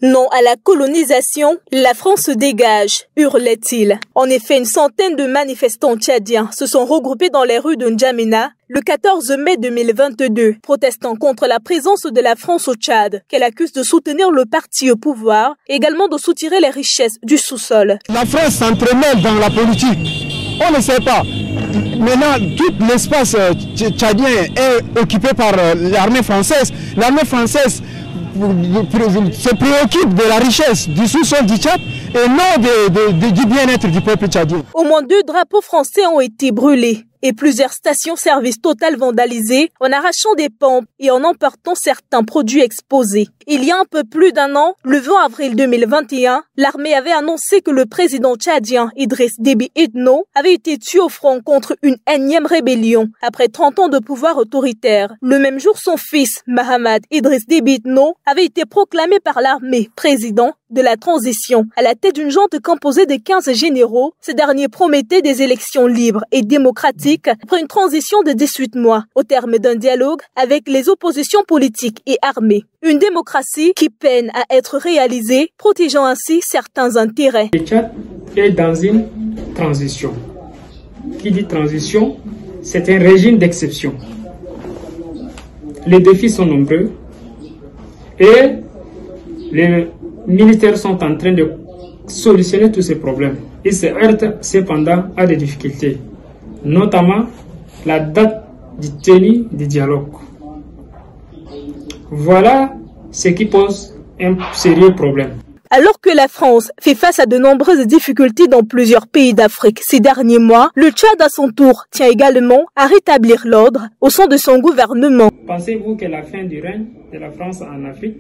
Non à la colonisation, la France se dégage, hurlait-il. En effet, une centaine de manifestants tchadiens se sont regroupés dans les rues de N'Djamena le 14 mai 2022, protestant contre la présence de la France au Tchad, qu'elle accuse de soutenir le parti au pouvoir, également de soutirer les richesses du sous-sol. La France s'entremêle dans la politique. On ne sait pas. Maintenant, tout l'espace tchadien est occupé par l'armée française. L'armée française se préoccupe de la richesse du sous-sol du Tchad et non du bien-être du peuple tchadien. Au moins 2 drapeaux français ont été brûlés et plusieurs stations-service Total vandalisées en arrachant des pompes et en emportant certains produits exposés. Il y a un peu plus d'1 an, le 20 avril 2021, l'armée avait annoncé que le président tchadien Idriss Déby Itno avait été tué au front contre une énième rébellion après 30 ans de pouvoir autoritaire. Le même jour, son fils, Mahamad Idriss Déby Itno, avait été proclamé par l'armée président de la transition. À la tête d'une junte composée de 15 généraux, ce dernier promettait des élections libres et démocratiques après une transition de 18 mois, au terme d'un dialogue avec les oppositions politiques et armées. Une démocratie qui peine à être réalisée, protégeant ainsi certains intérêts. Le Tchad est dans une transition. Qui dit transition, c'est un régime d'exception. Les défis sont nombreux et les militaires sont en train de solutionner tous ces problèmes. Ils se heurtent cependant à des difficultés, notamment la date du tenue du dialogue. Voilà ce qui pose un sérieux problème. Alors que la France fait face à de nombreuses difficultés dans plusieurs pays d'Afrique ces derniers mois, le Tchad à son tour tient également à rétablir l'ordre au sein de son gouvernement. Pensez-vous que la fin du règne de la France en Afrique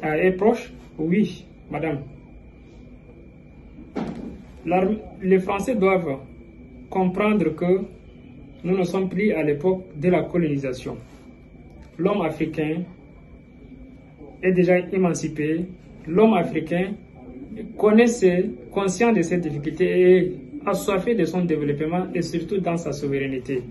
est proche? Oui, madame. Les Français doivent comprendre que nous ne sommes plus à l'époque de la colonisation. L'homme africain est déjà émancipé. L'homme africain conscient de cette difficulté et assoiffé de son développement et surtout dans sa souveraineté.